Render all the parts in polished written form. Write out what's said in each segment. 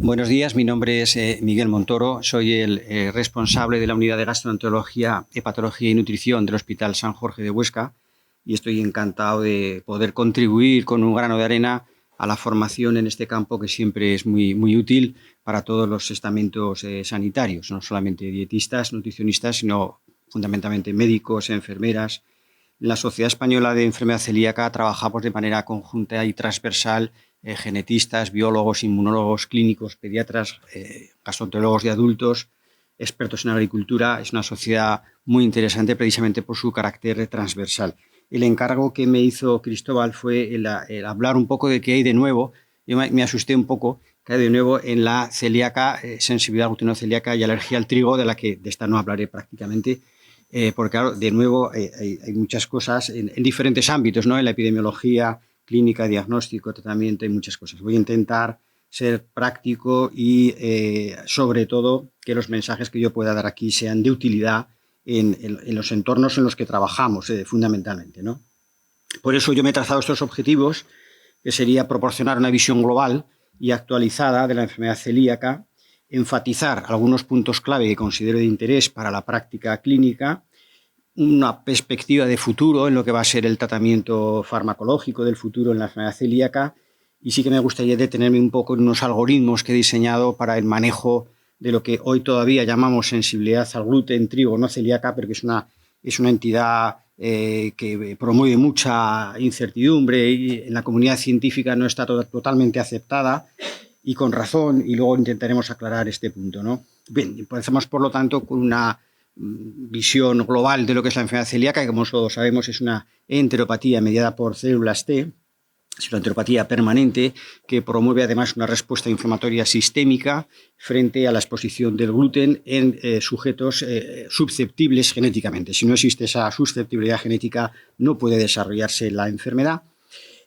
Buenos días, mi nombre es Miguel Montoro, soy el responsable de la unidad de gastroenterología, hepatología y nutrición del Hospital San Jorge de Huesca y estoy encantado de poder contribuir con un grano de arena a la formación en este campo que siempre es muy útil para todos los estamentos sanitarios, no solamente dietistas, nutricionistas, sino fundamentalmente médicos, enfermeras. En la Sociedad Española de Enfermedad Celíaca trabajamos de manera conjunta y transversal genetistas, biólogos, inmunólogos, clínicos, pediatras, gastroenterólogos de adultos, expertos en agricultura. Es una sociedad muy interesante precisamente por su carácter transversal. El encargo que me hizo Cristóbal fue el hablar un poco de qué hay de nuevo. Yo me asusté un poco, que hay de nuevo en la celíaca, sensibilidad glutinocelíaca y alergia al trigo, de esta no hablaré prácticamente. Porque, claro, de nuevo hay muchas cosas en diferentes ámbitos, ¿no? En la epidemiología, clínica, diagnóstico, tratamiento, hay muchas cosas. Voy a intentar ser práctico y, sobre todo, que los mensajes que yo pueda dar aquí sean de utilidad en los entornos en los que trabajamos, fundamentalmente, ¿no? Por eso yo me he trazado estos objetivos, que sería proporcionar una visión global y actualizada de la enfermedad celíaca, enfatizar algunos puntos clave que considero de interés para la práctica clínica, una perspectiva de futuro en lo que va a ser el tratamiento farmacológico del futuro en la enfermedad celíaca, y sí que me gustaría detenerme un poco en unos algoritmos que he diseñado para el manejo de lo que hoy todavía llamamos sensibilidad al gluten, trigo no celíaca, pero que es una entidad que promueve mucha incertidumbre y en la comunidad científica no está totalmente aceptada, y con razón, y luego intentaremos aclarar este punto, ¿no? Bien, empezamos por lo tanto con una visión global de lo que es la enfermedad celíaca, que como todos sabemos es una enteropatía mediada por células T, es una enteropatía permanente que promueve además una respuesta inflamatoria sistémica frente a la exposición del gluten en sujetos susceptibles genéticamente. Si no existe esa susceptibilidad genética, no puede desarrollarse la enfermedad.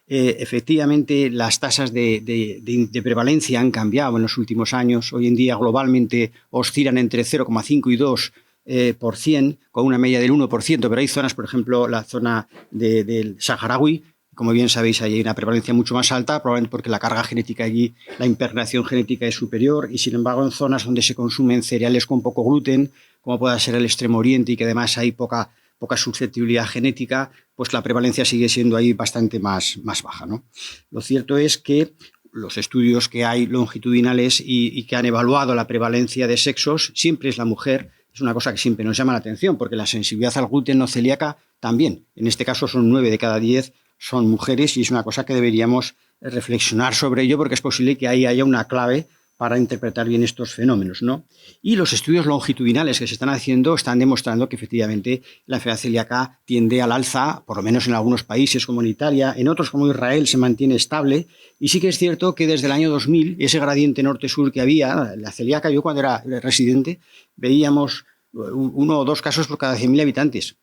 Efectivamente, las tasas de prevalencia han cambiado en los últimos años. Hoy en día globalmente oscilan entre 0,5 y 2%, con una media del 1%, pero hay zonas, por ejemplo, la zona del saharaui, como bien sabéis, ahí hay una prevalencia mucho más alta, probablemente porque la carga genética allí, la impregnación genética es superior, y sin embargo en zonas donde se consumen cereales con poco gluten, como pueda ser el Extremo Oriente, y que además hay poca susceptibilidad genética, pues la prevalencia sigue siendo ahí bastante más baja, ¿no? Lo cierto es que los estudios que hay longitudinales y que han evaluado la prevalencia de sexos, siempre es la mujer. Es una cosa que siempre nos llama la atención, porque la sensibilidad al gluten no celíaca también. En este caso son 9 de cada 10 son mujeres, y es una cosa que deberíamos reflexionar sobre ello, porque es posible que ahí haya una clave para interpretar bien estos fenómenos, ¿no? Y los estudios longitudinales que se están haciendo están demostrando que efectivamente la enfermedad celíaca tiende al alza, por lo menos en algunos países como en Italia, en otros como Israel se mantiene estable, y sí que es cierto que desde el año 2000, ese gradiente norte-sur que había, la celíaca, yo cuando era residente, veíamos 1 o 2 casos por cada 100.000 habitantes.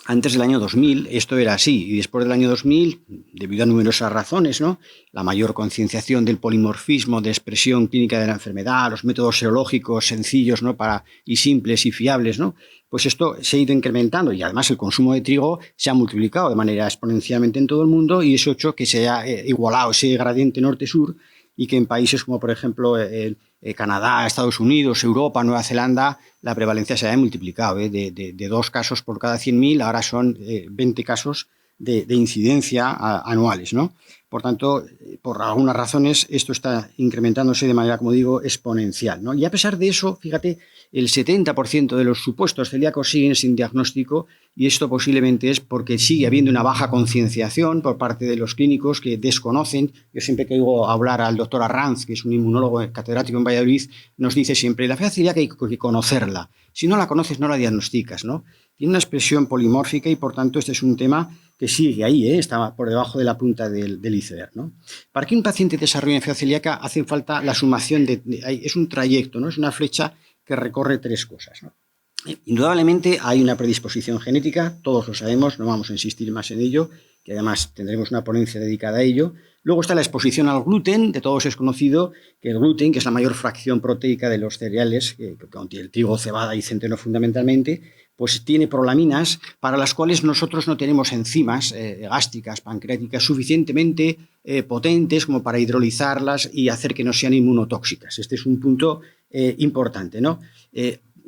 Antes del año 2000 esto era así, y después del año 2000, debido a numerosas razones, ¿no? La mayor concienciación del polimorfismo de expresión clínica de la enfermedad, los métodos serológicos sencillos, ¿no? y simples y fiables, ¿no? Pues esto se ha ido incrementando, y además el consumo de trigo se ha multiplicado de manera exponencialmente en todo el mundo, y eso ha hecho que se haya igualado ese gradiente norte-sur, y que en países como por ejemplo Canadá, Estados Unidos, Europa, Nueva Zelanda, la prevalencia se ha multiplicado, de 2 casos por cada 100.000, ahora son 20 casos de incidencia anuales, ¿no? Por tanto, por algunas razones, esto está incrementándose de manera, como digo, exponencial, ¿no? Y a pesar de eso, fíjate, el 70% de los supuestos celíacos siguen sin diagnóstico, y esto posiblemente es porque sigue habiendo una baja concienciación por parte de los clínicos que desconocen. Yo siempre que oigo hablar al doctor Arranz, que es un inmunólogo catedrático en Valladolid, nos dice siempre, la enfermedad celíaca hay que conocerla. Si no la conoces, no la diagnosticas, ¿no? Tiene una expresión polimórfica y, por tanto, este es un tema que sigue ahí, está por debajo de la punta del iceberg, ¿no? Para que un paciente desarrolle enfermedad celíaca hace falta la sumación es un trayecto, ¿no? Es una flecha que recorre 3 cosas, ¿no? Indudablemente hay una predisposición genética, todos lo sabemos, no vamos a insistir más en ello, que además tendremos una ponencia dedicada a ello. Luego está la exposición al gluten, de todos es conocido que el gluten, que es la mayor fracción proteica de los cereales, que contiene el trigo, cebada y centeno fundamentalmente, pues tiene prolaminas para las cuales nosotros no tenemos enzimas gástricas, pancreáticas suficientemente potentes como para hidrolizarlas y hacer que no sean inmunotóxicas. Este es un punto importante, ¿no?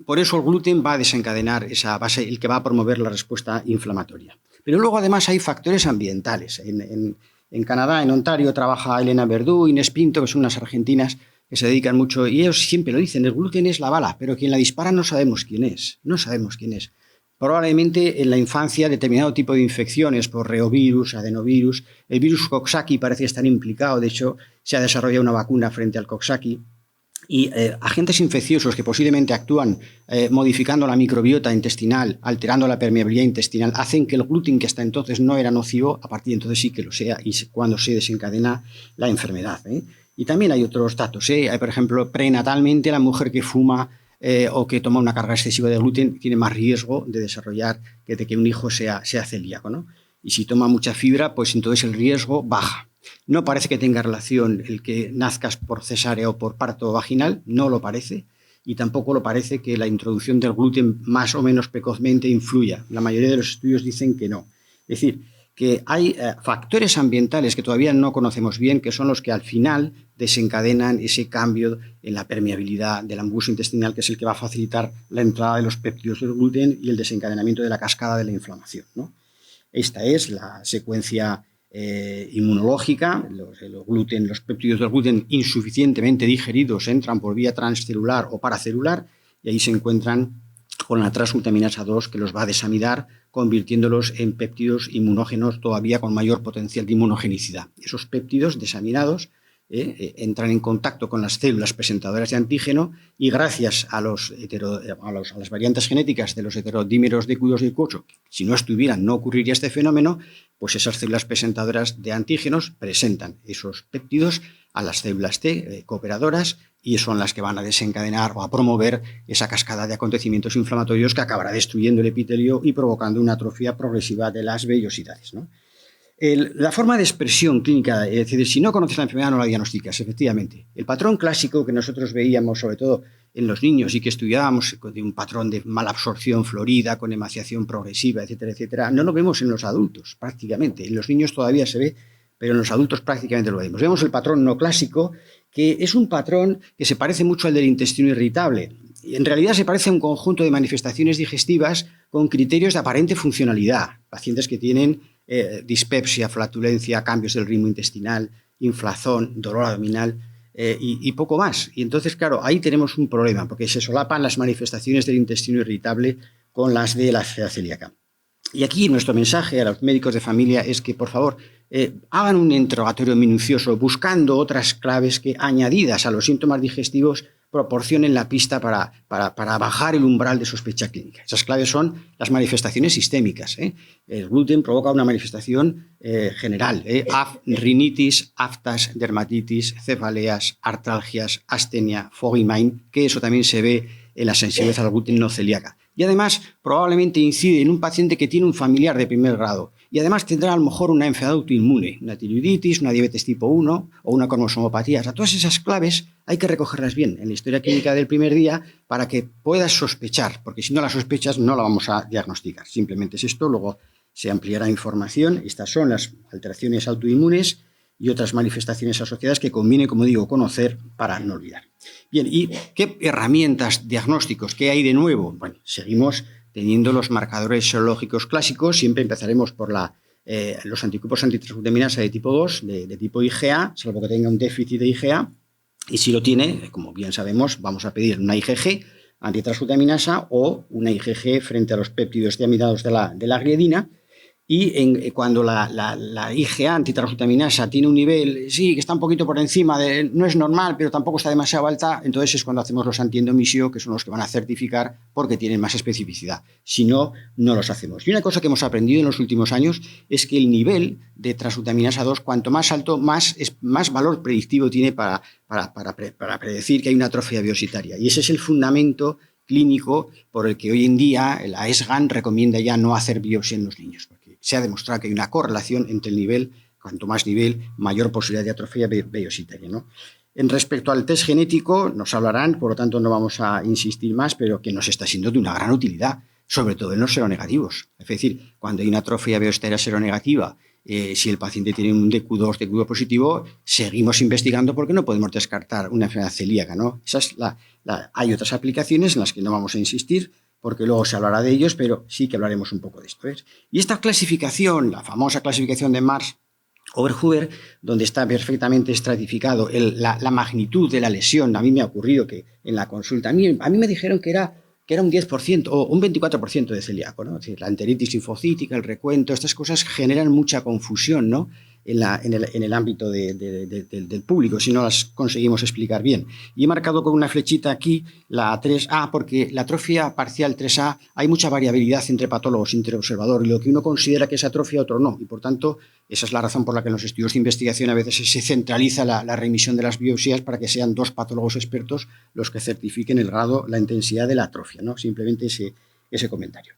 Por eso el gluten va a desencadenar esa base, el que va a promover la respuesta inflamatoria. Pero luego además hay factores ambientales. En Canadá, en Ontario, trabaja Elena Verdú, Inés Pinto, que son unas argentinas que se dedican mucho, y ellos siempre lo dicen, el gluten es la bala, pero quien la dispara no sabemos quién es, no sabemos quién es. Probablemente en la infancia determinado tipo de infecciones por reovirus, adenovirus, el virus Coxsackie parece estar implicado, de hecho se ha desarrollado una vacuna frente al Coxsackie, y agentes infecciosos que posiblemente actúan modificando la microbiota intestinal, alterando la permeabilidad intestinal, hacen que el gluten, que hasta entonces no era nocivo, a partir de entonces sí que lo sea, y cuando se desencadena la enfermedad. Y también hay otros datos. Hay, por ejemplo, prenatalmente la mujer que fuma o que toma una carga excesiva de gluten tiene más riesgo de desarrollar, de que un hijo sea celíaco, ¿no? Y si toma mucha fibra, pues entonces el riesgo baja. No parece que tenga relación el que nazcas por cesárea o por parto vaginal, no lo parece, y tampoco lo parece que la introducción del gluten más o menos precozmente influya. La mayoría de los estudios dicen que no. Es decir, que hay factores ambientales que todavía no conocemos bien, que son los que al final desencadenan ese cambio en la permeabilidad del embuso intestinal, que es el que va a facilitar la entrada de los péptidos del gluten y el desencadenamiento de la cascada de la inflamación, ¿no? Esta es la secuencia inmunológica. Los péptidos del gluten insuficientemente digeridos entran por vía transcelular o paracelular y ahí se encuentran con la transglutaminasa 2 que los va a desamidar, convirtiéndolos en péptidos inmunógenos todavía con mayor potencial de inmunogenicidad. Esos péptidos desaminados entran en contacto con las células presentadoras de antígeno y gracias a las variantes genéticas de los heterodímeros de Q2 y si no estuvieran no ocurriría este fenómeno, pues esas células presentadoras de antígenos presentan esos péptidos a las células T cooperadoras y son las que van a desencadenar o a promover esa cascada de acontecimientos inflamatorios que acabará destruyendo el epitelio y provocando una atrofia progresiva de las vellosidades, ¿no? La forma de expresión clínica, es decir, si no conoces la enfermedad no la diagnosticas, efectivamente. El patrón clásico que nosotros veíamos, sobre todo en los niños y que estudiábamos, de un patrón de malabsorción florida, con emaciación progresiva, etcétera, etcétera, no lo vemos en los adultos prácticamente. En los niños todavía se ve, pero en los adultos prácticamente lo vemos. Vemos el patrón no clásico, que es un patrón que se parece mucho al del intestino irritable. En realidad se parece a un conjunto de manifestaciones digestivas con criterios de aparente funcionalidad. Pacientes que tienen dispepsia, flatulencia, cambios del ritmo intestinal, inflazón, dolor abdominal y poco más. Y entonces, claro, ahí tenemos un problema, porque se solapan las manifestaciones del intestino irritable con las de la enfermedad celíaca. Y aquí nuestro mensaje a los médicos de familia es que, por favor, hagan un interrogatorio minucioso buscando otras claves que, añadidas a los síntomas digestivos, proporcionen la pista para bajar el umbral de sospecha clínica. Esas claves son las manifestaciones sistémicas. El gluten provoca una manifestación general. Rinitis, aftas, dermatitis, cefaleas, artralgias, astenia, foggy mind, que eso también se ve en la sensibilidad al gluten no celíaca. Y además probablemente incide en un paciente que tiene un familiar de primer grado y además tendrá a lo mejor una enfermedad autoinmune, una tiroiditis, una diabetes tipo 1 o una cromosomopatía. O sea, todas esas claves hay que recogerlas bien en la historia clínica del primer día para que puedas sospechar, porque si no la sospechas no la vamos a diagnosticar. Simplemente es esto, luego se ampliará información. Estas son las alteraciones autoinmunes y otras manifestaciones asociadas que conviene, como digo, conocer para no olvidar. Bien, ¿y qué herramientas diagnósticos? ¿Qué hay de nuevo? Bueno, seguimos teniendo los marcadores serológicos clásicos. Siempre empezaremos por los anticuerpos antitransglutaminasa de tipo 2, de tipo IgA, salvo que tenga un déficit de IgA. Y si lo tiene, como bien sabemos, vamos a pedir una IgG antitransglutaminasa o una IgG frente a los péptidos deamidados de la gliadina. Y cuando la IgA antitransglutaminasa tiene un nivel, sí, que está un poquito por encima, no es normal, pero tampoco está demasiado alta, entonces es cuando hacemos los antiendomisio, que son los que van a certificar porque tienen más especificidad. Si no, no los hacemos. Y una cosa que hemos aprendido en los últimos años es que el nivel de transglutaminasa 2, cuanto más alto, más valor predictivo tiene para predecir que hay una atrofia biositaria. Y ese es el fundamento clínico por el que hoy en día la ESGAN recomienda ya no hacer biopsia en los niños, porque se ha demostrado que hay una correlación entre el nivel, cuanto más nivel, mayor posibilidad de atrofia vellositaria, ¿no? En respecto al test genético, nos hablarán, por lo tanto no vamos a insistir más, pero que nos está siendo de una gran utilidad, sobre todo en los seronegativos. Es decir, cuando hay una atrofia vellositaria seronegativa, si el paciente tiene un DQ2, DQ2 positivo, seguimos investigando porque no podemos descartar una enfermedad celíaca, ¿no? Hay otras aplicaciones en las que no vamos a insistir, porque luego se hablará de ellos, pero sí que hablaremos un poco de esto, ¿ves? Y esta clasificación, la famosa clasificación de Marsh-Oberhuber, donde está perfectamente estratificado la magnitud de la lesión. A mí me ha ocurrido que en la consulta, a mí me dijeron que era un 10% o un 24% de celíaco, ¿no? Es decir, la enteritis linfocítica, el recuento, estas cosas generan mucha confusión, ¿no? en el ámbito del público, si no las conseguimos explicar bien. Y he marcado con una flechita aquí la 3A, porque la atrofia parcial 3A hay mucha variabilidad entre patólogos, entre observador, y lo que uno considera que es atrofia, otro no. Y por tanto, esa es la razón por la que en los estudios de investigación a veces se centraliza la remisión de las biopsias para que sean dos patólogos expertos los que certifiquen el grado, la intensidad de la atrofia, ¿no? Simplemente ese comentario.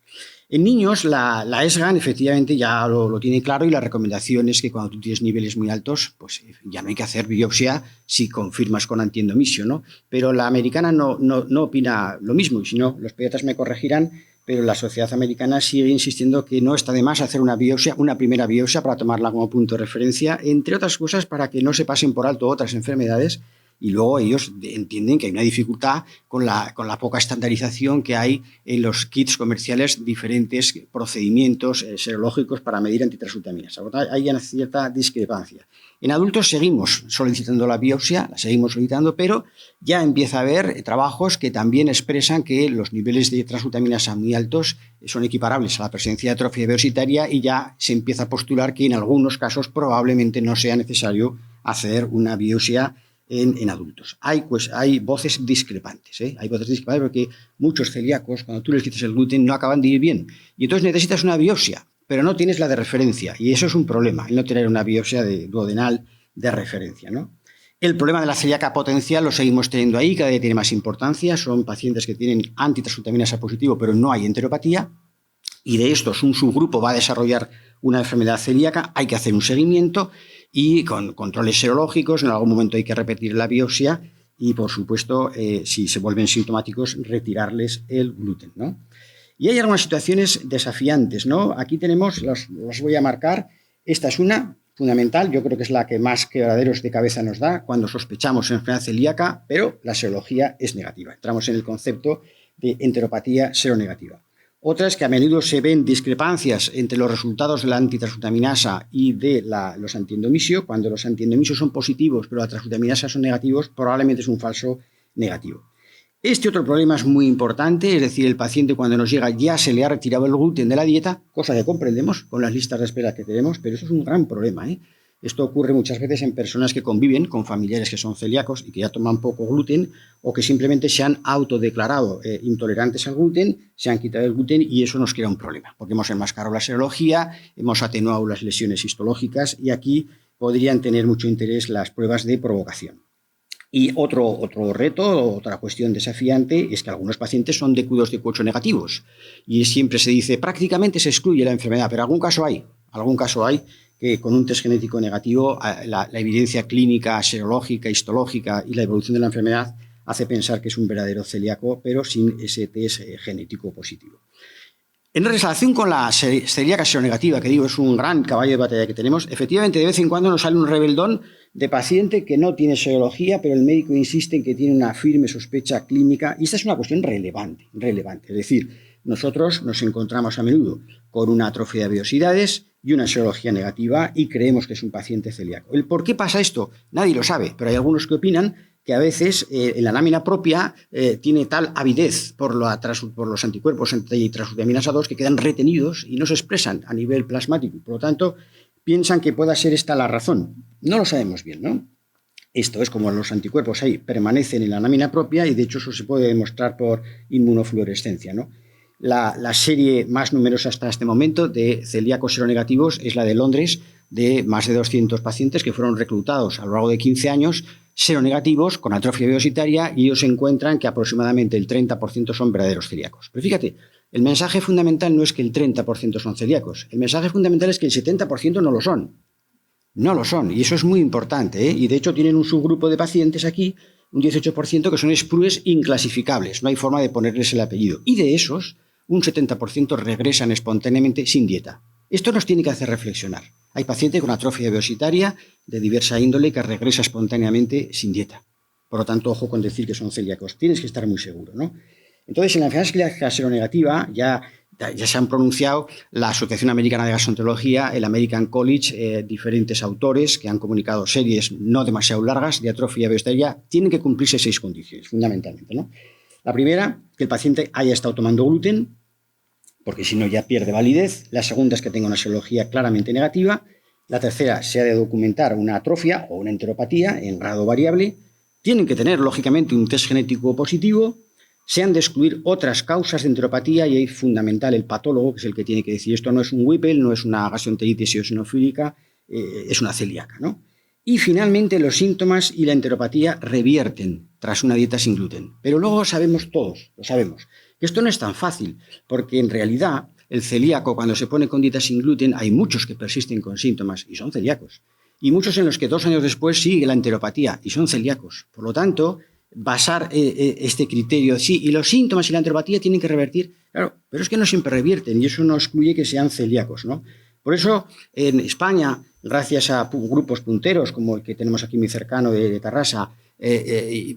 En niños, la ESGAN efectivamente ya lo tiene claro, y la recomendación es que cuando tú tienes niveles muy altos, pues ya no hay que hacer biopsia si confirmas con antiendomisio, ¿no? Pero la americana no opina lo mismo, y si no, los pediatras me corregirán, pero la sociedad americana sigue insistiendo que no está de más hacer una biopsia, una primera biopsia, para tomarla como punto de referencia, entre otras cosas para que no se pasen por alto otras enfermedades. Y luego ellos entienden que hay una dificultad con la poca estandarización que hay en los kits comerciales, diferentes procedimientos serológicos para medir antitransglutaminas. Hay una cierta discrepancia. En adultos seguimos solicitando la biopsia, la seguimos solicitando, pero ya empieza a haber trabajos que también expresan que los niveles de transglutaminasa muy altos son equiparables a la presencia de atrofia vellositaria, y ya se empieza a postular que en algunos casos probablemente no sea necesario hacer una biopsia en adultos. Hay voces discrepantes, ¿eh? Hay voces discrepantes porque muchos celíacos, cuando tú les quitas el gluten, no acaban de ir bien. Y entonces necesitas una biopsia, pero no tienes la de referencia. Y eso es un problema, el no tener una biopsia duodenal de referencia, ¿no? El problema de la celíaca potencial lo seguimos teniendo ahí, cada día tiene más importancia. Son pacientes que tienen antitransglutaminasa positivo, pero no hay enteropatía. Y de estos, un subgrupo va a desarrollar una enfermedad celíaca. Hay que hacer un seguimiento y con controles serológicos. En algún momento hay que repetir la biopsia y, por supuesto, si se vuelven sintomáticos, retirarles el gluten, ¿no? Y hay algunas situaciones desafiantes, ¿no? Aquí tenemos, los voy a marcar. Esta es una fundamental, yo creo que es la que más quebraderos de cabeza nos da cuando sospechamos enfermedad celíaca, pero la serología es negativa. Entramos en el concepto de enteropatía seronegativa. Otra es que a menudo se ven discrepancias entre los resultados de la antitransglutaminasa y de los antiendomisio. Cuando los antiendomisio son positivos, pero la transglutaminasa son negativos, probablemente es un falso negativo. Este otro problema es muy importante, es decir, el paciente cuando nos llega ya se le ha retirado el gluten de la dieta, cosa que comprendemos con las listas de espera que tenemos, pero eso es un gran problema, ¿eh? Esto ocurre muchas veces en personas que conviven con familiares que son celíacos y que ya toman poco gluten, o que simplemente se han autodeclarado intolerantes al gluten, se han quitado el gluten, y eso nos crea un problema, porque hemos enmascarado la serología, hemos atenuado las lesiones histológicas, y aquí podrían tener mucho interés las pruebas de provocación. Y otro reto, otra cuestión desafiante, es que algunos pacientes son DQ2, DQ8 negativos, y siempre se dice prácticamente se excluye la enfermedad, pero algún caso hay que con un test genético negativo la evidencia clínica, serológica, histológica y la evolución de la enfermedad hace pensar que es un verdadero celíaco, pero sin ese test genético positivo. En relación con la celíaca seronegativa, que digo es un gran caballo de batalla que tenemos, efectivamente de vez en cuando nos sale un rebeldón de paciente que no tiene serología, pero el médico insiste en que tiene una firme sospecha clínica, y esta es una cuestión relevante. Es decir, nosotros nos encontramos a menudo con una atrofia de vellosidades y una serología negativa y creemos que es un paciente celíaco. ¿El por qué pasa esto? Nadie lo sabe, pero hay algunos que opinan que a veces en la lámina propia tiene tal avidez por los anticuerpos antitransglutaminasa 2 que quedan retenidos y no se expresan a nivel plasmático. Por lo tanto, piensan que pueda ser esta la razón. No lo sabemos bien, ¿no? Esto es como los anticuerpos ahí permanecen en la lámina propia, y de hecho eso se puede demostrar por inmunofluorescencia, ¿no? La serie más numerosa hasta este momento de celíacos seronegativos es la de Londres, de más de 200 pacientes que fueron reclutados a lo largo de 15 años seronegativos con atrofia biositaria y ellos encuentran que aproximadamente el 30% son verdaderos celíacos. Pero fíjate, el mensaje fundamental no es que el 30% son celíacos, el mensaje fundamental es que el 70% no lo son. No lo son, y eso es muy importante, ¿eh? Y de hecho tienen un subgrupo de pacientes aquí, un 18%, que son esprues inclasificables, no hay forma de ponerles el apellido. Y de esos, un 70% regresan espontáneamente sin dieta. Esto nos tiene que hacer reflexionar. Hay pacientes con atrofia biositaria de diversa índole que regresa espontáneamente sin dieta. Por lo tanto, ojo con decir que son celíacos. Tienes que estar muy seguro, ¿no? Entonces, en la enfermedad celíaca seronegativa ya se han pronunciado la Asociación Americana de Gastroenterología, el American College, diferentes autores que han comunicado series no demasiado largas de atrofia biositaria. Tienen que cumplirse 6 condiciones, fundamentalmente, ¿no? La primera, que el paciente haya estado tomando gluten, porque si no ya pierde validez. La segunda es que tenga una serología claramente negativa. La tercera, se ha de documentar una atrofia o una enteropatía en grado variable. Tienen que tener, lógicamente, un test genético positivo. Se han de excluir otras causas de enteropatía y es fundamental el patólogo, que es el que tiene que decir esto no es un Whipple, no es una gastroenteritis eosinofílica, es una celíaca, ¿no? Y finalmente los síntomas y la enteropatía revierten tras una dieta sin gluten. Pero luego sabemos todos, lo sabemos, que esto no es tan fácil, porque en realidad el celíaco cuando se pone con dieta sin gluten hay muchos que persisten con síntomas y son celíacos. Y muchos en los que 2 años después sigue la enteropatía y son celíacos. Por lo tanto, basar este criterio, sí, y los síntomas y la enteropatía tienen que revertir, claro, pero es que no siempre revierten y eso no excluye que sean celíacos, ¿no? Por eso, en España, gracias a grupos punteros como el que tenemos aquí muy cercano de Tarrasa,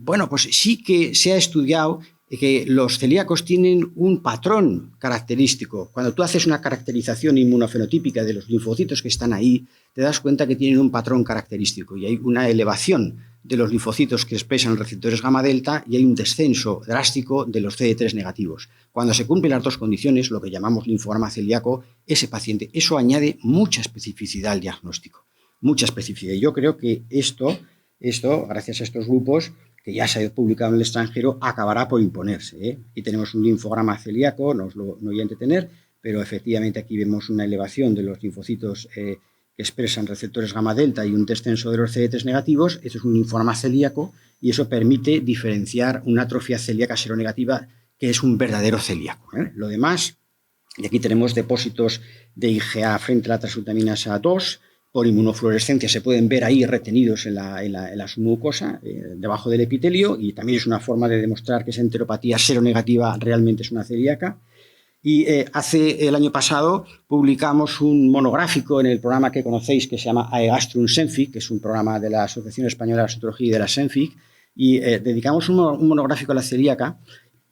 bueno, pues sí que se ha estudiado que los celíacos tienen un patrón característico. Cuando tú haces una caracterización inmunofenotípica de los linfocitos que están ahí, te das cuenta que tienen un patrón característico y hay una elevación de los linfocitos que expresan receptores gamma delta y hay un descenso drástico de los CD3 negativos. Cuando se cumplen las 2 condiciones, lo que llamamos linfograma celíaco, ese paciente, eso añade mucha especificidad al diagnóstico, mucha especificidad. Y yo creo que esto, gracias a estos grupos, que ya se ha publicado en el extranjero, acabará por imponerse, ¿eh? Y tenemos un linfograma celíaco, no voy a entretener, pero efectivamente aquí vemos una elevación de los linfocitos que expresan receptores gamma delta y un descenso de los CD3 negativos. Esto es un linfograma celíaco y eso permite diferenciar una atrofia celíaca seronegativa que es un verdadero celíaco, ¿eh? Lo demás, y aquí tenemos depósitos de IgA frente a la transglutaminasa 2, por inmunofluorescencia se pueden ver ahí retenidos en la submucosa, debajo del epitelio, y también es una forma de demostrar que esa enteropatía seronegativa realmente es una celíaca. Y hace el año pasado publicamos un monográfico en el programa que conocéis que se llama AEGastrum Senfic, que es un programa de la Asociación Española de Gastroenterología y de la Senfic, y dedicamos un monográfico a la celíaca.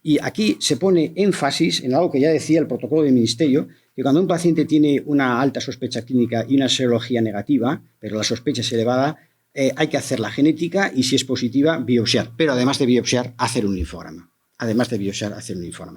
Y aquí se pone énfasis en algo que ya decía el protocolo del Ministerio, que cuando un paciente tiene una alta sospecha clínica y una serología negativa, pero la sospecha es elevada, hay que hacer la genética y si es positiva, biopsiar. Pero además de biopsiar, hacer un linfograma.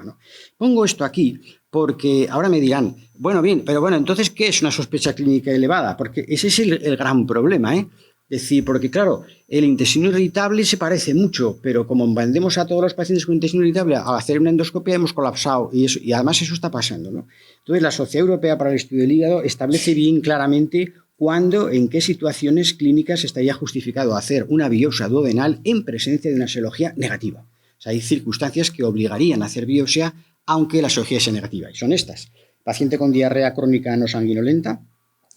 ¿No? Pongo esto aquí porque ahora me dirán, bueno, bien, pero bueno, entonces, ¿qué es una sospecha clínica elevada? Porque ese es el gran problema, ¿eh? Decir, porque claro, el intestino irritable se parece mucho, pero como vendemos a todos los pacientes con intestino irritable al hacer una endoscopia hemos colapsado y además eso está pasando, ¿no? Entonces la Sociedad Europea para el Estudio del Hígado establece bien claramente cuándo, en qué situaciones clínicas estaría justificado hacer una biopsia duodenal en presencia de una serología negativa. O sea, hay circunstancias que obligarían a hacer biopsia aunque la serología sea negativa y son estas: paciente con diarrea crónica no sanguinolenta,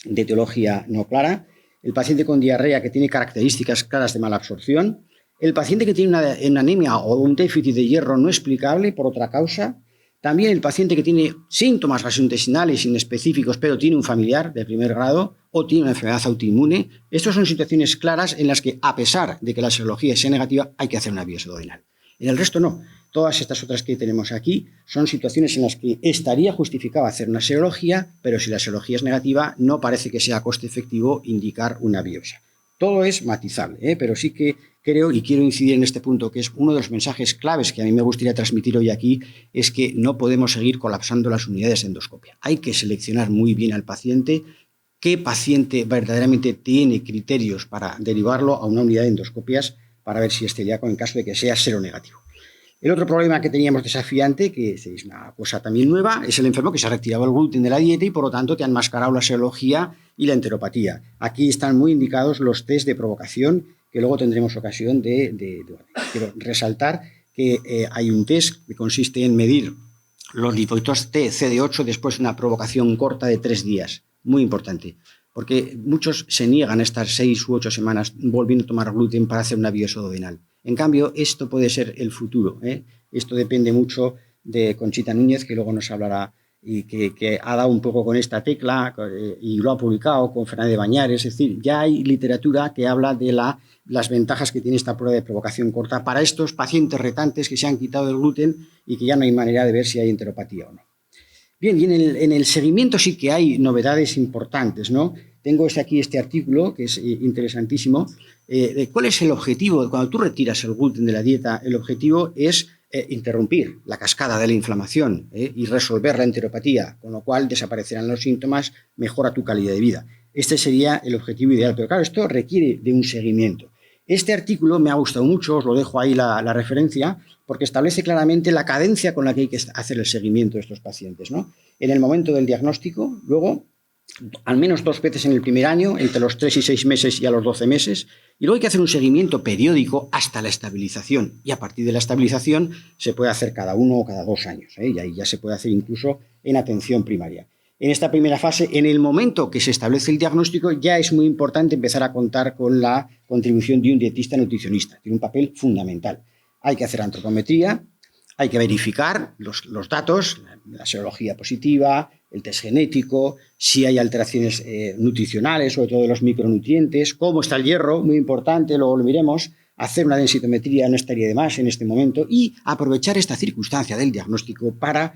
de etiología no clara, el paciente con diarrea que tiene características claras de mala absorción, el paciente que tiene una anemia o un déficit de hierro no explicable por otra causa, también el paciente que tiene síntomas gastrointestinales inespecíficos pero tiene un familiar de primer grado o tiene una enfermedad autoinmune. Estas son situaciones claras en las que, a pesar de que la serología sea negativa, hay que hacer una biopsia duodenal. En el resto no. Todas estas otras que tenemos aquí son situaciones en las que estaría justificado hacer una serología, pero si la serología es negativa, no parece que sea coste efectivo indicar una biopsia. Todo es matizable, pero sí que creo y quiero incidir en este punto, que es uno de los mensajes claves que a mí me gustaría transmitir hoy aquí, es que no podemos seguir colapsando las unidades de endoscopia. Hay que seleccionar muy bien al paciente, qué paciente verdaderamente tiene criterios para derivarlo a una unidad de endoscopias para ver si es celíaco en caso de que sea seronegativo. El otro problema que teníamos desafiante, que es una cosa también nueva, es el enfermo que se ha retirado el gluten de la dieta y por lo tanto te han enmascarado la serología y la enteropatía. Aquí están muy indicados los test de provocación que luego tendremos ocasión de quiero resaltar que hay un test que consiste en medir los linfocitos T CD8 después de una provocación corta de 3 días. Muy importante, porque muchos se niegan a estar 6 u 8 semanas volviendo a tomar gluten para hacer una biosodovenal. En cambio, esto puede ser el futuro. Esto depende mucho de Conchita Núñez, que luego nos hablará y que ha dado un poco con esta tecla y lo ha publicado con Fernández Bañares. Es decir, ya hay literatura que habla de las ventajas que tiene esta prueba de provocación corta para estos pacientes retantes que se han quitado el gluten y que ya no hay manera de ver si hay enteropatía o no. Bien, y en el seguimiento sí que hay novedades importantes, ¿no? Tengo aquí este artículo que es interesantísimo. ¿Cuál es el objetivo? Cuando tú retiras el gluten de la dieta, el objetivo es interrumpir la cascada de la inflamación y resolver la enteropatía, con lo cual desaparecerán los síntomas, mejora tu calidad de vida. Este sería el objetivo ideal, pero claro, esto requiere de un seguimiento. Este artículo me ha gustado mucho, os lo dejo ahí la referencia, porque establece claramente la cadencia con la que hay que hacer el seguimiento de estos pacientes, ¿no? En el momento del diagnóstico, luego, al menos 2 veces en el primer año, entre los 3 y 6 meses y a los 12 meses, y luego hay que hacer un seguimiento periódico hasta la estabilización, y a partir de la estabilización se puede hacer cada 1 o cada 2 años, y ahí ya se puede hacer incluso en atención primaria. En esta primera fase, en el momento que se establece el diagnóstico, ya es muy importante empezar a contar con la contribución de un dietista nutricionista. Tiene un papel fundamental. Hay que hacer antropometría, hay que verificar los datos, la serología positiva, el test genético, si hay alteraciones nutricionales, sobre todo de los micronutrientes, cómo está el hierro, muy importante, luego lo miremos, hacer una densitometría no estaría de más en este momento y aprovechar esta circunstancia del diagnóstico para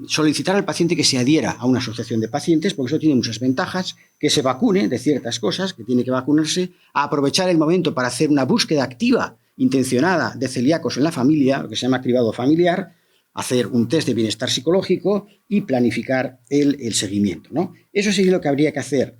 solicitar al paciente que se adhiera a una asociación de pacientes, porque eso tiene muchas ventajas, que se vacune de ciertas cosas, que tiene que vacunarse, a aprovechar el momento para hacer una búsqueda activa, intencionada de celíacos en la familia, lo que se llama cribado familiar, hacer un test de bienestar psicológico y planificar el seguimiento, ¿no? Eso sería lo que habría que hacer.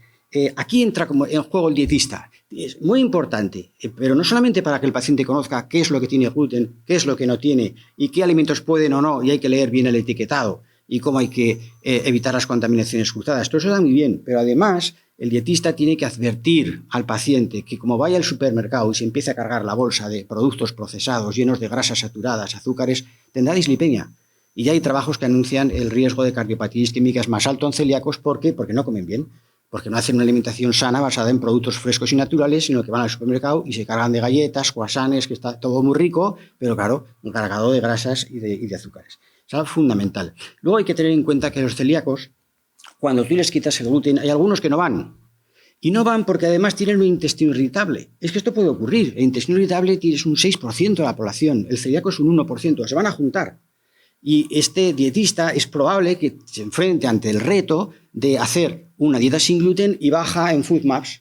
Aquí entra como en juego el dietista. Es muy importante, pero no solamente para que el paciente conozca qué es lo que tiene gluten, qué es lo que no tiene y qué alimentos pueden o no, y hay que leer bien el etiquetado y cómo hay que evitar las contaminaciones cruzadas. Todo eso está muy bien, pero además el dietista tiene que advertir al paciente que como vaya al supermercado y se empiece a cargar la bolsa de productos procesados llenos de grasas saturadas, azúcares, tendrá dislipemia. Y ya hay trabajos que anuncian el riesgo de cardiopatía isquémicas más alto en celíacos. ¿Por qué? Porque no comen bien. Porque no hacen una alimentación sana basada en productos frescos y naturales, sino que van al supermercado y se cargan de galletas, croissants, que está todo muy rico, pero claro, cargado de grasas y de azúcares. Es algo fundamental. Luego hay que tener en cuenta que los celíacos, cuando tú les quitas el gluten, hay algunos que no van. Y no van porque además tienen un intestino irritable. Es que esto puede ocurrir. El intestino irritable tienes un 6% de la población, el celíaco es un 1%, se van a juntar. Y este dietista es probable que se enfrente ante el reto de hacer una dieta sin gluten y baja en FoodMaps.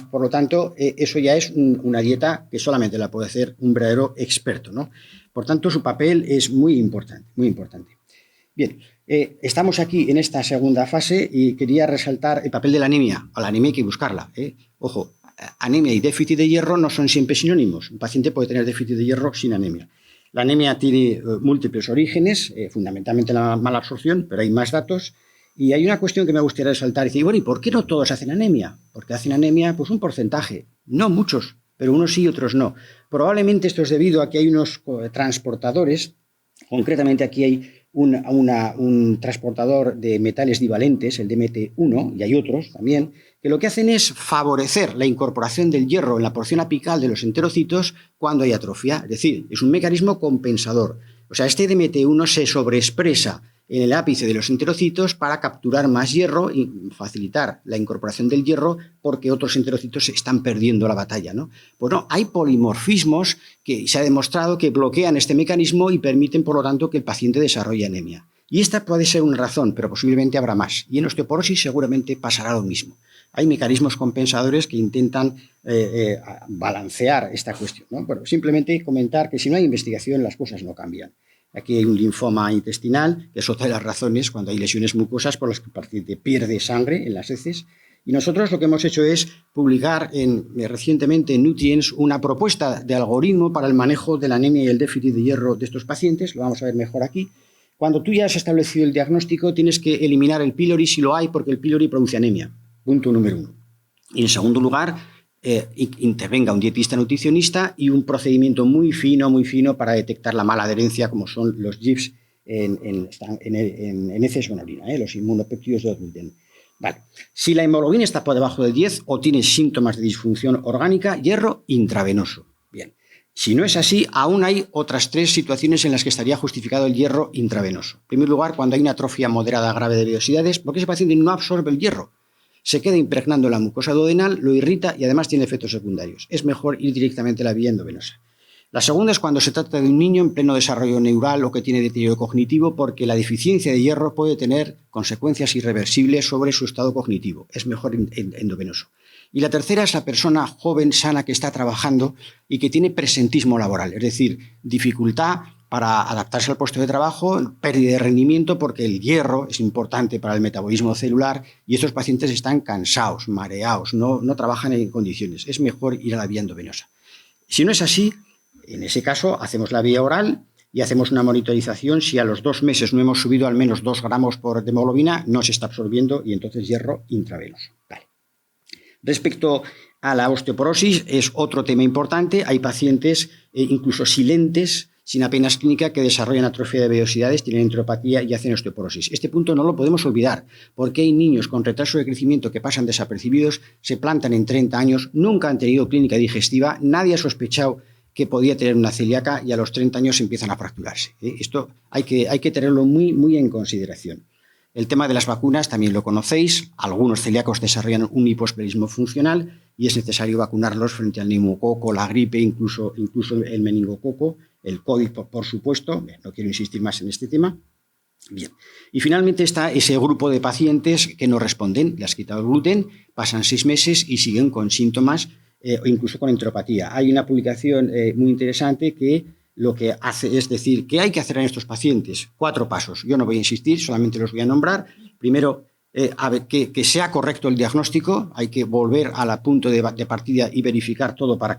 Por lo tanto, eso ya es una dieta que solamente la puede hacer un verdadero experto, ¿no? Por tanto, su papel es muy importante, muy importante. Bien, estamos aquí en esta segunda fase y quería resaltar el papel de la anemia. A la anemia hay que buscarla, Ojo, anemia y déficit de hierro no son siempre sinónimos. Un paciente puede tener déficit de hierro sin anemia. La anemia tiene múltiples orígenes, fundamentalmente la mala absorción, pero hay más datos. Y hay una cuestión que me gustaría resaltar. Dice, bueno, ¿y por qué no todos hacen anemia? Porque hacen anemia pues un porcentaje, no muchos, pero unos sí y otros no. Probablemente esto es debido a que hay unos transportadores, concretamente aquí hay un transportador de metales divalentes, el DMT1, y hay otros también, que lo que hacen es favorecer la incorporación del hierro en la porción apical de los enterocitos cuando hay atrofia. Es decir, es un mecanismo compensador. O sea, este DMT1 se sobreexpresa en el ápice de los enterocitos para capturar más hierro y facilitar la incorporación del hierro porque otros enterocitos están perdiendo la batalla, ¿no? Pues no, hay polimorfismos que se ha demostrado que bloquean este mecanismo y permiten, por lo tanto, que el paciente desarrolle anemia. Y esta puede ser una razón, pero posiblemente habrá más. Y en osteoporosis seguramente pasará lo mismo. Hay mecanismos compensadores que intentan balancear esta cuestión, ¿no? Bueno, simplemente comentar que si no hay investigación las cosas no cambian. Aquí hay un linfoma intestinal, que es otra de las razones cuando hay lesiones mucosas por las que el paciente pierde sangre en las heces. Y nosotros lo que hemos hecho es publicar recientemente en Nutrients una propuesta de algoritmo para el manejo de la anemia y el déficit de hierro de estos pacientes. Lo vamos a ver mejor aquí. Cuando tú ya has establecido el diagnóstico, tienes que eliminar el pylori si lo hay, porque el pylori produce anemia. Punto número 1. Y en segundo lugar, intervenga un dietista nutricionista y un procedimiento muy fino para detectar la mala adherencia, como son los GIPs en heces o en orina, los inmunopéptidos del gluten. Vale. Si la hemoglobina está por debajo del 10 o tiene síntomas de disfunción orgánica, hierro intravenoso. Bien. Si no es así, aún hay otras 3 situaciones en las que estaría justificado el hierro intravenoso. En primer lugar, cuando hay una atrofia moderada grave de vellosidades, porque ese paciente no absorbe el hierro, se queda impregnando la mucosa duodenal, lo irrita y además tiene efectos secundarios. Es mejor ir directamente a la vía endovenosa. La segunda es cuando se trata de un niño en pleno desarrollo neural o que tiene deterioro cognitivo, porque la deficiencia de hierro puede tener consecuencias irreversibles sobre su estado cognitivo. Es mejor endovenoso. Y la tercera es la persona joven, sana, que está trabajando y que tiene presentismo laboral, es decir, dificultad para adaptarse al puesto de trabajo, pérdida de rendimiento, porque el hierro es importante para el metabolismo celular y estos pacientes están cansados, mareados, no trabajan en condiciones. Es mejor ir a la vía endovenosa. Si no es así, en ese caso hacemos la vía oral y hacemos una monitorización. Si a los 2 meses no hemos subido al menos 2 gramos por hemoglobina, no se está absorbiendo y entonces hierro intravenoso. Vale. Respecto a la osteoporosis, es otro tema importante. Hay pacientes incluso silentes, sin apenas clínica, que desarrollan atrofia de vellosidades, tienen enteropatía y hacen osteoporosis. Este punto no lo podemos olvidar, porque hay niños con retraso de crecimiento que pasan desapercibidos, se plantan en 30 años, nunca han tenido clínica digestiva, nadie ha sospechado que podía tener una celíaca y a los 30 años empiezan a fracturarse. Esto hay que tenerlo muy en consideración. El tema de las vacunas también lo conocéis. Algunos celíacos desarrollan un hiposperismo funcional y es necesario vacunarlos frente al neumococo, la gripe, incluso el meningococo, el COVID, por supuesto. Bien, no quiero insistir más en este tema. Bien. Y finalmente está ese grupo de pacientes que no responden. Le has quitado el gluten, pasan 6 meses y siguen con síntomas o incluso con enteropatía. Hay una publicación muy interesante que lo que hace es decir, ¿qué hay que hacer en estos pacientes? 4 pasos. Yo no voy a insistir, solamente los voy a nombrar. Primero, a ver, que sea correcto el diagnóstico. Hay que volver al punto de partida y verificar todo para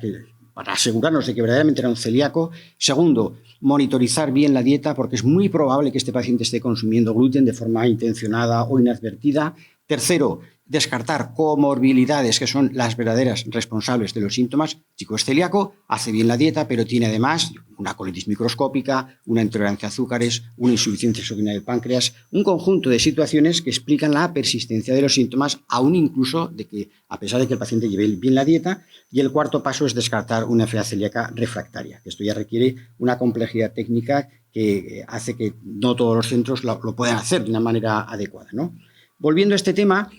asegurarnos de que verdaderamente era un celíaco. Segundo, monitorizar bien la dieta, porque es muy probable que este paciente esté consumiendo gluten de forma intencionada o inadvertida. Tercero, descartar comorbilidades, que son las verdaderas responsables de los síntomas. El chico es celíaco, hace bien la dieta, pero tiene además una colitis microscópica, una intolerancia a azúcares, una insuficiencia exocrina del páncreas, un conjunto de situaciones que explican la persistencia de los síntomas, aún incluso de que, a pesar de que el paciente lleve bien la dieta. Y el cuarto paso es descartar una enfermedad celíaca refractaria. Esto ya requiere una complejidad técnica que hace que no todos los centros lo puedan hacer de una manera adecuada, ¿no? Volviendo a este tema,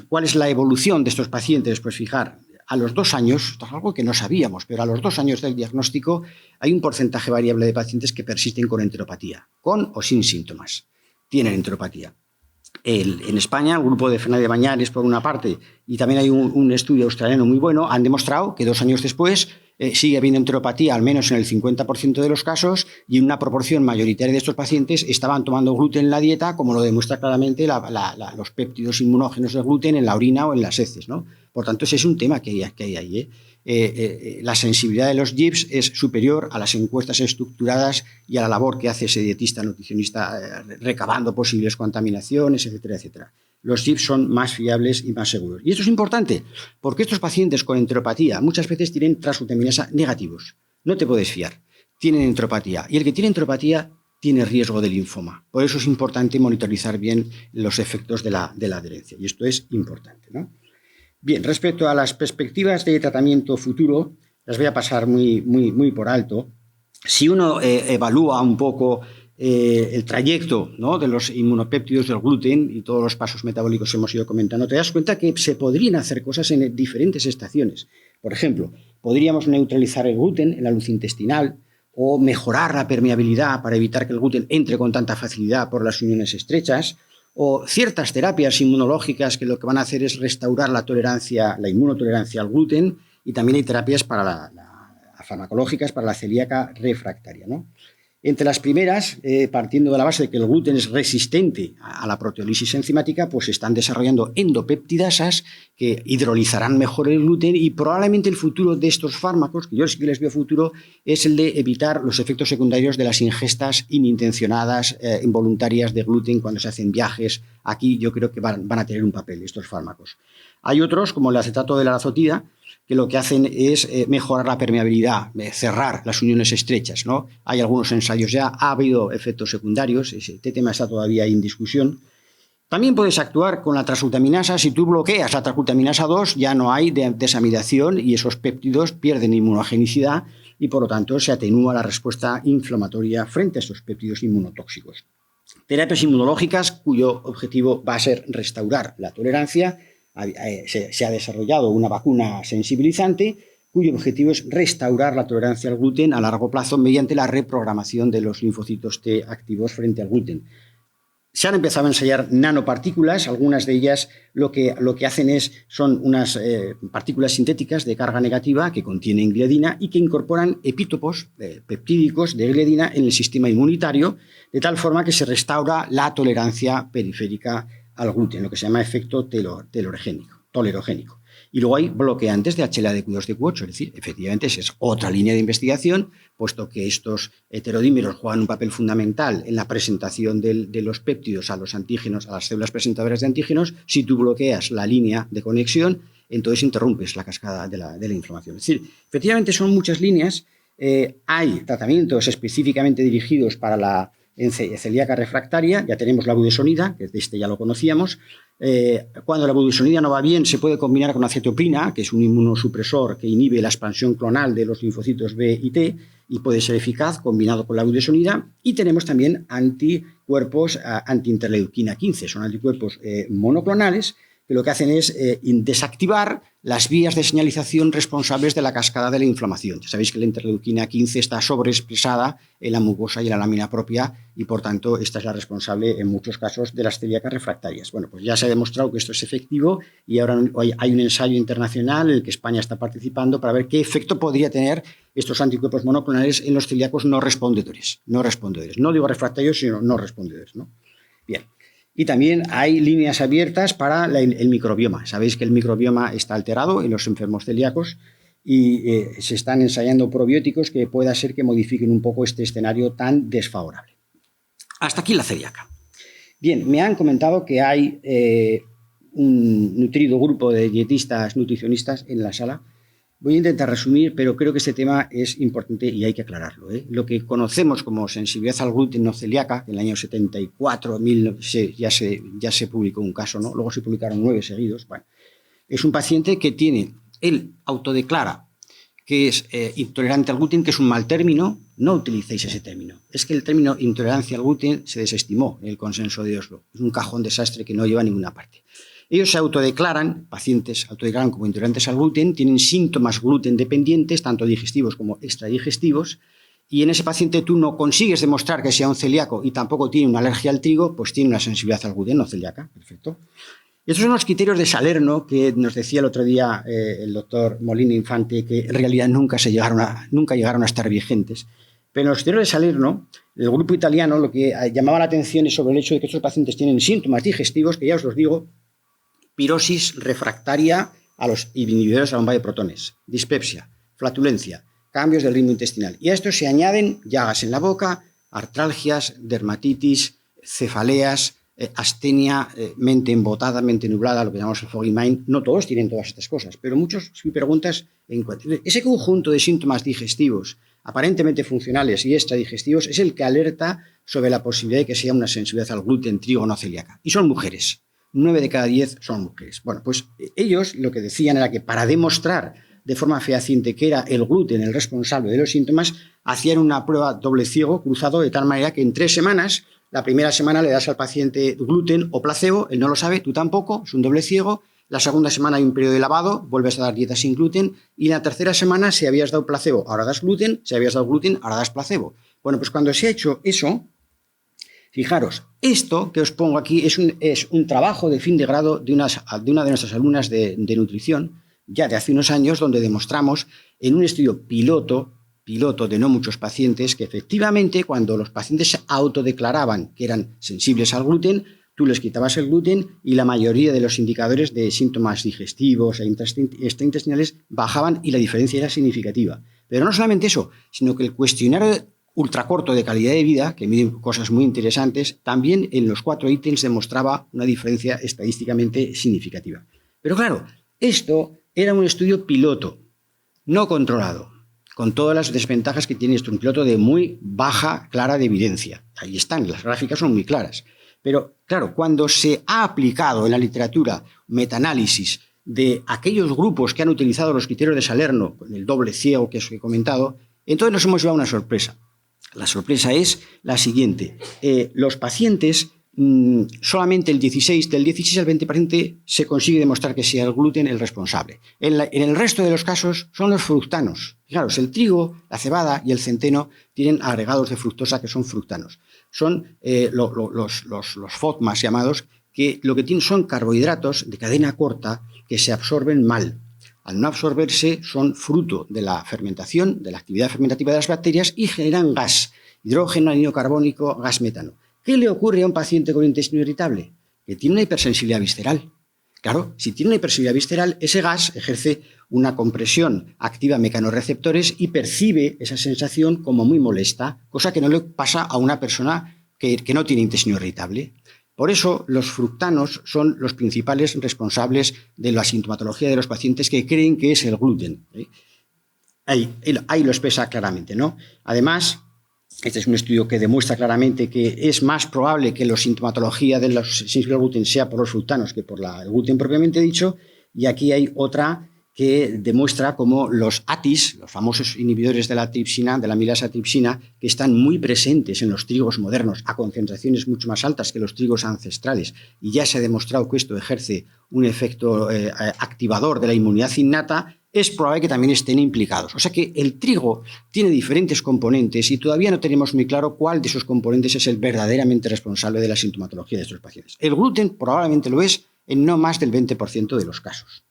¿cuál es la evolución de estos pacientes? Pues fijar, a los 2 años, esto es algo que no sabíamos, pero a los 2 años del diagnóstico hay un porcentaje variable de pacientes que persisten con enteropatía, con o sin síntomas. Tienen enteropatía. En España, el grupo de Fernández Bañales, por una parte, y también hay un estudio australiano muy bueno, han demostrado que 2 años después sigue habiendo enteropatía, al menos en el 50% de los casos, y en una proporción mayoritaria de estos pacientes estaban tomando gluten en la dieta, como lo demuestra claramente los péptidos inmunógenos del gluten en la orina o en las heces, ¿no? Por tanto, ese es un tema que hay ahí. La sensibilidad de los GIPs es superior a las encuestas estructuradas y a la labor que hace ese dietista nutricionista recabando posibles contaminaciones, etcétera, etcétera. Los GIPs son más fiables y más seguros. Y esto es importante porque estos pacientes con enteropatía muchas veces tienen transglutaminasa negativos. No te puedes fiar. Tienen enteropatía. Y el que tiene enteropatía tiene riesgo de linfoma. Por eso es importante monitorizar bien los efectos de la adherencia. Y esto es importante, ¿no? Bien, respecto a las perspectivas de tratamiento futuro, las voy a pasar muy por alto. Si uno evalúa un poco el trayecto, ¿no?, de los inmunopéptidos del gluten y todos los pasos metabólicos que hemos ido comentando, te das cuenta que se podrían hacer cosas en diferentes estaciones. Por ejemplo, podríamos neutralizar el gluten en la luz intestinal o mejorar la permeabilidad para evitar que el gluten entre con tanta facilidad por las uniones estrechas, o ciertas terapias inmunológicas que lo que van a hacer es restaurar la inmunotolerancia al gluten, y también hay terapias farmacológicas para la celíaca refractaria, ¿no? Entre las primeras, partiendo de la base de que el gluten es resistente a la proteólisis enzimática, pues se están desarrollando endopeptidasas que hidrolizarán mejor el gluten y probablemente el futuro de estos fármacos, que yo sí que les veo futuro, es el de evitar los efectos secundarios de las ingestas inintencionadas, involuntarias de gluten cuando se hacen viajes. Aquí yo creo que van a tener un papel estos fármacos. Hay otros, como el acetato de la azotida, que lo que hacen es mejorar la permeabilidad, cerrar las uniones estrechas, ¿no? Hay algunos ensayos ya, ha habido efectos secundarios, este tema está todavía en discusión. También puedes actuar con la transglutaminasa. Si tú bloqueas la transglutaminasa 2, ya no hay desamidación y esos péptidos pierden inmunogenicidad y, por lo tanto, se atenúa la respuesta inflamatoria frente a estos péptidos inmunotóxicos. Terapias inmunológicas cuyo objetivo va a ser restaurar la tolerancia. Se ha desarrollado una vacuna sensibilizante cuyo objetivo es restaurar la tolerancia al gluten a largo plazo mediante la reprogramación de los linfocitos T activos frente al gluten. Se han empezado a ensayar nanopartículas, algunas de ellas lo que hacen son unas partículas sintéticas de carga negativa que contienen gliadina y que incorporan epítopos peptídicos de gliadina en el sistema inmunitario, de tal forma que se restaura la tolerancia periférica al gluten, lo que se llama efecto tolerogénico. Y luego hay bloqueantes de HLA-DQ2-DQ8, es decir, efectivamente esa es otra línea de investigación, puesto que estos heterodímeros juegan un papel fundamental en la presentación de los péptidos a los antígenos, a las células presentadoras de antígenos. Si tú bloqueas la línea de conexión, entonces interrumpes la cascada de la inflamación. Es decir, efectivamente son muchas líneas. Hay tratamientos específicamente dirigidos para la celíaca refractaria. Ya tenemos la budesonida, que ya lo conocíamos. Cuando la budesonida no va bien, se puede combinar con acetoprina, que es un inmunosupresor que inhibe la expansión clonal de los linfocitos B y T y puede ser eficaz combinado con la budesonida. Y tenemos también anticuerpos antiinterleuquina 15, son anticuerpos monoclonales que lo que hacen es desactivar las vías de señalización responsables de la cascada de la inflamación. Ya sabéis que la interleuquina 15 está sobreexpresada en la mucosa y en la lámina propia y, por tanto, esta es la responsable en muchos casos de las celíacas refractarias. Bueno, pues ya se ha demostrado que esto es efectivo y ahora hay un ensayo internacional en el que España está participando para ver qué efecto podría tener estos anticuerpos monoclonales en los celíacos no respondedores. No digo refractarios, sino no respondedores, ¿no? Bien. Y también hay líneas abiertas para el microbioma. Sabéis que el microbioma está alterado en los enfermos celíacos y se están ensayando probióticos que pueda ser que modifiquen un poco este escenario tan desfavorable. Hasta aquí la celíaca. Bien, me han comentado que hay un nutrido grupo de dietistas, nutricionistas en la sala. Voy a intentar resumir, pero creo que este tema es importante y hay que aclararlo, ¿eh? Lo que conocemos como sensibilidad al gluten no celíaca, que en el año 74 ya se publicó un caso, ¿no? Luego se publicaron 9 seguidos. Bueno, es un paciente que él autodeclara que es intolerante al gluten, que es un mal término. No utilicéis ese término. Es que el término intolerancia al gluten se desestimó en el consenso de Oslo. Es un cajón desastre que no lleva a ninguna parte. Ellos se autodeclaran, pacientes autodeclaran como intolerantes al gluten, tienen síntomas gluten dependientes, tanto digestivos como extradigestivos, y en ese paciente tú no consigues demostrar que sea un celíaco y tampoco tiene una alergia al trigo, pues tiene una sensibilidad al gluten no celíaca. Perfecto. Estos son los criterios de Salerno que nos decía el otro día el doctor Molina Infante, que en realidad nunca llegaron a estar vigentes. Pero en los criterios de Salerno, el grupo italiano lo que llamaba la atención es sobre el hecho de que estos pacientes tienen síntomas digestivos, que ya os los digo, pirosis refractaria a los inhibidores de la bomba de protones, dispepsia, flatulencia, cambios del ritmo intestinal. Y a esto se añaden llagas en la boca, artralgias, dermatitis, cefaleas, astenia, mente embotada, mente nublada, lo que llamamos el foggy mind. No todos tienen todas estas cosas, pero muchos, si preguntas, encuentran. Ese conjunto de síntomas digestivos aparentemente funcionales y extradigestivos es el que alerta sobre la posibilidad de que sea una sensibilidad al gluten, trigo no celíaca. Y son mujeres. 9 de cada 10 son mujeres. Bueno, pues ellos lo que decían era que para demostrar de forma fehaciente que era el gluten el responsable de los síntomas, hacían una prueba doble ciego cruzado de tal manera que en 3 semanas, la primera semana le das al paciente gluten o placebo, él no lo sabe, tú tampoco, es un doble ciego. La segunda semana hay un periodo de lavado, vuelves a dar dieta sin gluten y la tercera semana, si habías dado placebo, ahora das gluten, si habías dado gluten, ahora das placebo. Bueno, pues cuando se ha hecho eso, fijaros, esto que os pongo aquí es un trabajo de fin de grado de una de nuestras alumnas de nutrición, ya de hace unos años, donde demostramos en un estudio piloto de no muchos pacientes, que efectivamente cuando los pacientes se autodeclaraban que eran sensibles al gluten, tú les quitabas el gluten y la mayoría de los indicadores de síntomas digestivos e extraintestinales bajaban y la diferencia era significativa. Pero no solamente eso, sino que el cuestionario ultracorto de calidad de vida, que mide cosas muy interesantes, también en los 4 ítems demostraba una diferencia estadísticamente significativa. Pero claro, esto era un estudio piloto, no controlado, con todas las desventajas que tiene esto, un piloto de muy baja, clara de evidencia. Ahí están, las gráficas son muy claras. Pero claro, cuando se ha aplicado en la literatura metaanálisis de aquellos grupos que han utilizado los criterios de Salerno, con el doble ciego que os he comentado, entonces nos hemos llevado una sorpresa. La sorpresa es la siguiente. Los pacientes, solamente del 16 al 20% se consigue demostrar que sea el gluten el responsable. En el resto de los casos son los fructanos. Fijaros, el trigo, la cebada y el centeno tienen agregados de fructosa que son fructanos. Son los FODMAS llamados, que lo que tienen son carbohidratos de cadena corta que se absorben mal. Al no absorberse, son fruto de la fermentación, de la actividad fermentativa de las bacterias y generan gas, hidrógeno, anhídrido carbónico, gas metano. ¿Qué le ocurre a un paciente con intestino irritable? Que tiene una hipersensibilidad visceral. Claro, si tiene una hipersensibilidad visceral, ese gas ejerce una compresión, activa mecanorreceptores y percibe esa sensación como muy molesta, cosa que no le pasa a una persona que no tiene intestino irritable. Por eso, los fructanos son los principales responsables de la sintomatología de los pacientes que creen que es el gluten. Ahí lo expresa claramente, ¿no? Además, este es un estudio que demuestra claramente que es más probable que la sintomatología de los sensibles al gluten sea por los fructanos que por el gluten propiamente dicho. Y aquí hay otra que demuestra cómo los ATIs, los famosos inhibidores de la tripsina, de la amilasa tripsina, que están muy presentes en los trigos modernos a concentraciones mucho más altas que los trigos ancestrales, y ya se ha demostrado que esto ejerce un efecto activador de la inmunidad innata, es probable que también estén implicados. O sea que el trigo tiene diferentes componentes y todavía no tenemos muy claro cuál de esos componentes es el verdaderamente responsable de la sintomatología de estos pacientes. El gluten probablemente lo es en no más del 20% de los casos.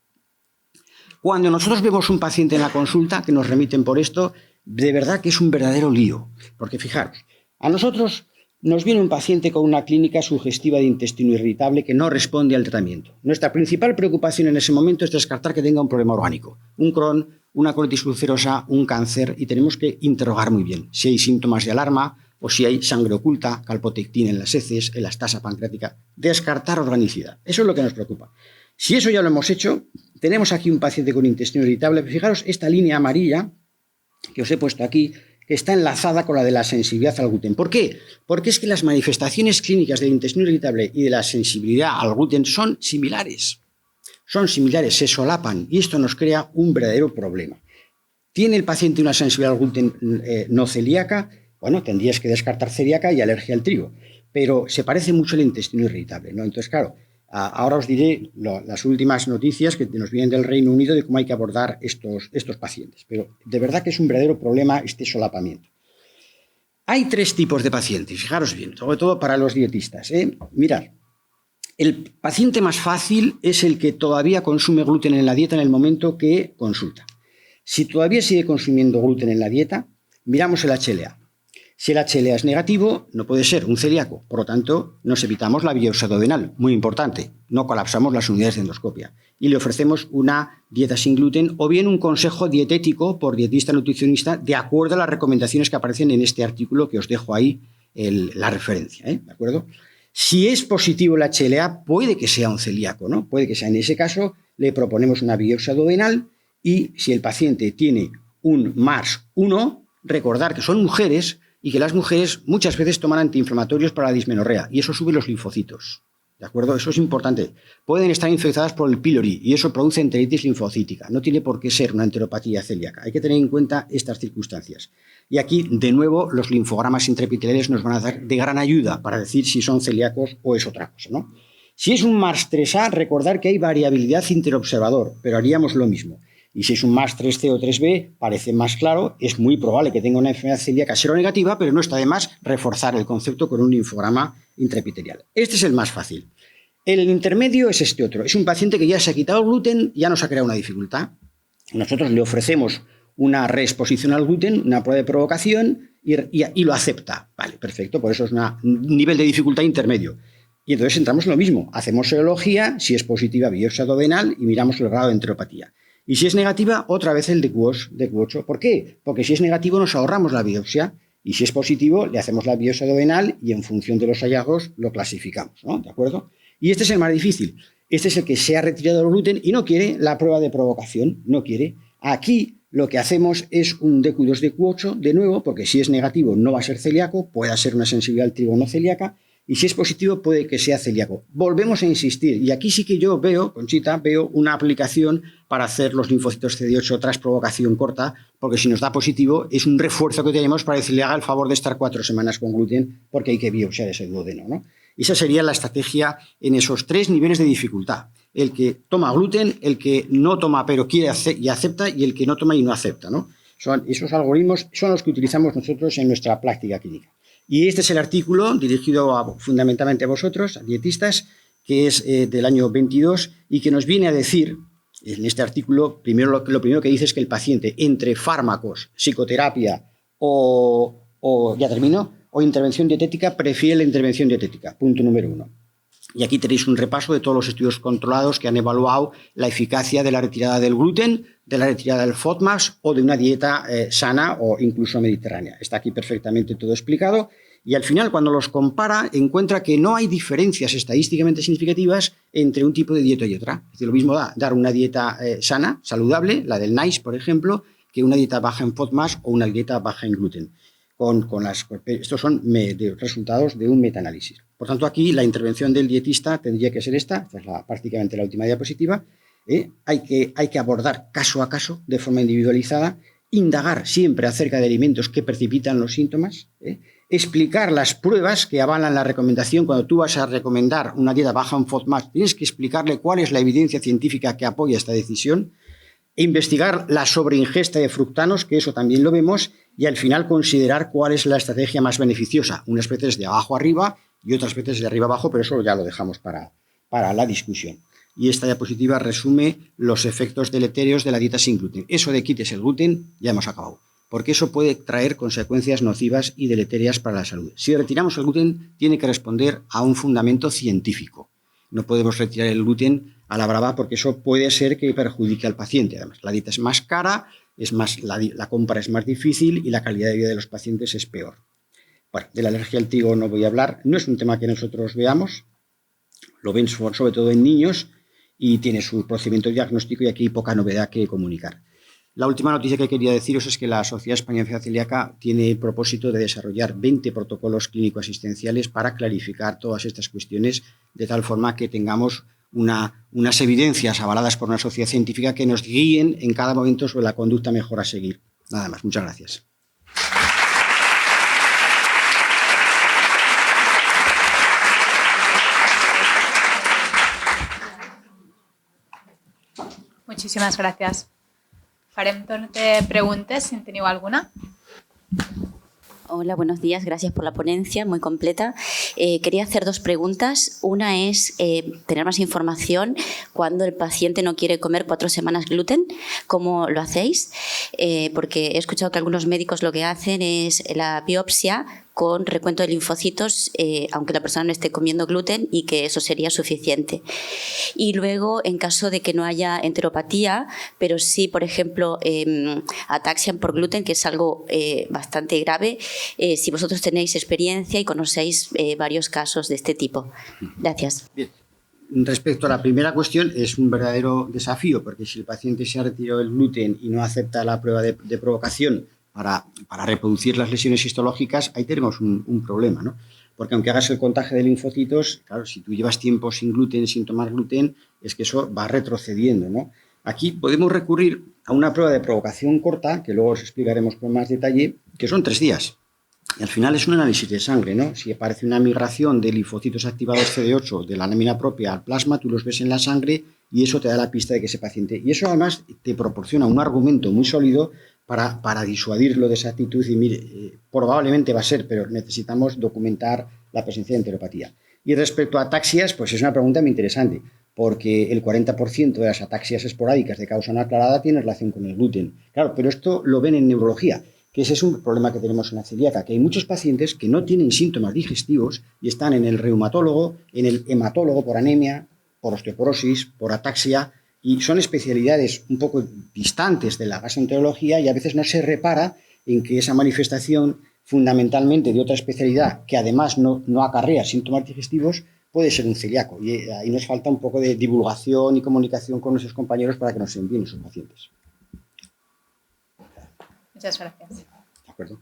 Cuando nosotros vemos un paciente en la consulta que nos remiten por esto, de verdad que es un verdadero lío. Porque fijaros, a nosotros nos viene un paciente con una clínica sugestiva de intestino irritable que no responde al tratamiento. Nuestra principal preocupación en ese momento es descartar que tenga un problema orgánico, un Crohn, una colitis ulcerosa, un cáncer, y tenemos que interrogar muy bien si hay síntomas de alarma o si hay sangre oculta, calpotectina en las heces, elastasa pancreática. Descartar organicidad. Eso es lo que nos preocupa. Si eso ya lo hemos hecho, tenemos aquí un paciente con intestino irritable. Fijaros esta línea amarilla que os he puesto aquí, que está enlazada con la de la sensibilidad al gluten. ¿Por qué? Porque es que las manifestaciones clínicas del intestino irritable y de la sensibilidad al gluten son similares. Son similares, se solapan, y esto nos crea un verdadero problema. ¿Tiene el paciente una sensibilidad al gluten no celíaca? Bueno, tendrías que descartar celíaca y alergia al trigo, pero se parece mucho al intestino irritable, ¿no? Entonces, claro, ahora os diré las últimas noticias que nos vienen del Reino Unido de cómo hay que abordar estos pacientes. Pero de verdad que es un verdadero problema este solapamiento. Hay 3 tipos de pacientes, fijaros bien, sobre todo para los dietistas. Mirad, el paciente más fácil es el que todavía consume gluten en la dieta en el momento que consulta. Si todavía sigue consumiendo gluten en la dieta, miramos el HLA. Si el HLA es negativo, no puede ser un celíaco. Por lo tanto, nos evitamos la biopsia duodenal. Muy importante, no colapsamos las unidades de endoscopia. Y le ofrecemos una dieta sin gluten o bien un consejo dietético por dietista nutricionista de acuerdo a las recomendaciones que aparecen en este artículo que os dejo ahí la referencia. ¿De acuerdo? Si es positivo el HLA, puede que sea un celíaco, ¿no? Puede que sea. En ese caso, le proponemos una biopsia duodenal y si el paciente tiene un MARS1, recordar que son mujeres y que las mujeres muchas veces toman antiinflamatorios para la dismenorrea y eso sube los linfocitos. ¿De acuerdo? Eso es importante. Pueden estar infectadas por el pylori y eso produce enteritis linfocítica. No tiene por qué ser una enteropatía celíaca. Hay que tener en cuenta estas circunstancias. Y aquí, de nuevo, los linfogramas intraepiteliales nos van a dar de gran ayuda para decir si son celíacos o es otra cosa, ¿no? Si es un MARS3A, recordar que hay variabilidad interobservador, pero haríamos lo mismo. Y si es un MARS3C o 3B, parece más claro, es muy probable que tenga una enfermedad celíaca seronegativa, pero no está de más reforzar el concepto con un linfograma intraepitelial. Este es el más fácil. El intermedio es este otro. Es un paciente que ya se ha quitado el gluten, ya nos ha creado una dificultad. Nosotros le ofrecemos una reexposición al gluten, una prueba de provocación y lo acepta. Vale, perfecto, por eso es un nivel de dificultad intermedio. Y entonces entramos en lo mismo. Hacemos serología, si es positiva, biopsia duodenal y miramos el grado de enteropatía. Y si es negativa, otra vez el DQ8. ¿Por qué? Porque si es negativo nos ahorramos la biopsia y si es positivo le hacemos la biopsia duodenal y en función de los hallazgos lo clasificamos, ¿no? ¿De acuerdo? Y este es el más difícil. Este es el que se ha retirado el gluten y no quiere la prueba de provocación, no quiere. Aquí lo que hacemos es un DQ2, DQ8, de nuevo, porque si es negativo no va a ser celíaco, puede ser una sensibilidad al trigo no celíaca, y si es positivo puede que sea celíaco. Volvemos a insistir, y aquí sí que yo veo, Conchita, veo una aplicación para hacer los linfocitos CD8 tras provocación corta, porque si nos da positivo es un refuerzo que tenemos para decirle haga el favor de estar 4 semanas con gluten, porque hay que biopsiar ese duodeno, ¿no? Esa sería la estrategia en esos 3 niveles de dificultad. El que toma gluten, el que no toma pero quiere y acepta, y el que no toma y no acepta, ¿no? Esos algoritmos son los que utilizamos nosotros en nuestra práctica clínica. Y este es el artículo dirigido fundamentalmente a vosotros, a dietistas, que es del año 22 y que nos viene a decir, en este artículo, lo primero que dice es que el paciente entre fármacos, psicoterapia o ya termino, o intervención dietética, prefiere la intervención dietética, punto número 1. Y aquí tenéis un repaso de todos los estudios controlados que han evaluado la eficacia de la retirada del gluten, de la retirada del FODMAPs o de una dieta sana o incluso mediterránea. Está aquí perfectamente todo explicado y al final cuando los compara encuentra que no hay diferencias estadísticamente significativas entre un tipo de dieta y otra. Es decir, lo mismo da dar una dieta sana, saludable, la del NICE, por ejemplo, que una dieta baja en FODMAPs o una dieta baja en gluten. Estos son resultados de un metaanálisis. Por tanto, aquí la intervención del dietista tendría que ser esta es prácticamente la última diapositiva. Hay que abordar caso a caso, de forma individualizada, indagar siempre acerca de alimentos que precipitan los síntomas, explicar las pruebas que avalan la recomendación. Cuando tú vas a recomendar una dieta baja en FODMAP, tienes que explicarle cuál es la evidencia científica que apoya esta decisión, investigar la sobreingesta de fructanos, que eso también lo vemos, y al final considerar cuál es la estrategia más beneficiosa. Unas veces de abajo arriba y otras veces de arriba abajo, pero eso ya lo dejamos para la discusión. Y esta diapositiva resume los efectos deletéreos de la dieta sin gluten. Eso de quites el gluten, ya hemos acabado, porque eso puede traer consecuencias nocivas y deleterias para la salud. Si retiramos el gluten, tiene que responder a un fundamento científico. No podemos retirar el gluten a la brava porque eso puede ser que perjudique al paciente. Además, la dieta es más cara, la compra es más difícil y la calidad de vida de los pacientes es peor. Bueno, de la alergia al trigo no voy a hablar. No es un tema que nosotros veamos. Lo ven sobre todo en niños y tiene su procedimiento diagnóstico y aquí hay poca novedad que comunicar. La última noticia que quería deciros es que la Sociedad Española de Enfermedad Celíaca tiene el propósito de desarrollar 20 protocolos clínico-asistenciales para clarificar todas estas cuestiones de tal forma que tengamos unas evidencias avaladas por una sociedad científica que nos guíen en cada momento sobre la conducta mejor a seguir. Nada más. Muchas gracias. Muchísimas gracias. Farem torn de preguntes, si en teniu alguna. Hola, buenos días. Gracias por la ponencia, muy completa. Quería hacer 2 preguntas. Una es tener más información cuando el paciente no quiere comer 4 semanas gluten. ¿Cómo lo hacéis? Porque he escuchado que algunos médicos lo que hacen es la biopsia con recuento de linfocitos, aunque la persona no esté comiendo gluten, y que eso sería suficiente. Y luego, en caso de que no haya enteropatía, pero sí, por ejemplo, ataxia por gluten, que es algo bastante grave, si vosotros tenéis experiencia y conocéis varios casos de este tipo. Gracias. Bien. Respecto a la primera cuestión, es un verdadero desafío, porque si el paciente se ha retirado el gluten y no acepta la prueba de provocación para reproducir las lesiones histológicas, ahí tenemos un problema, ¿no? Porque aunque hagas el contagio de linfocitos, claro, si tú llevas tiempo sin gluten, sin tomar gluten, es que eso va retrocediendo, ¿no? Aquí podemos recurrir a una prueba de provocación corta, que luego os explicaremos con más detalle, que son 3 días. Y al final es un análisis de sangre, ¿no? Si aparece una migración de linfocitos activados CD8 de la lámina propia al plasma, tú los ves en la sangre y eso te da la pista de que ese paciente... Y eso además te proporciona un argumento muy sólido para disuadirlo de esa actitud y mire, probablemente va a ser, pero necesitamos documentar la presencia de enteropatía. Y respecto a ataxias, pues es una pregunta muy interesante, porque el 40% de las ataxias esporádicas de causa no aclarada tiene relación con el gluten. Claro, pero esto lo ven en neurología. que ese es un problema que tenemos en la celíaca, que hay muchos pacientes que no tienen síntomas digestivos y están en el reumatólogo, en el hematólogo por anemia, por osteoporosis, por ataxia, y son especialidades un poco distantes de la gastroenterología y a veces no se repara en que esa manifestación fundamentalmente de otra especialidad que además no acarrea síntomas digestivos puede ser un celíaco. Y ahí nos falta un poco de divulgación y comunicación con nuestros compañeros para que nos envíen esos pacientes. Muchas gracias. ¿De acuerdo?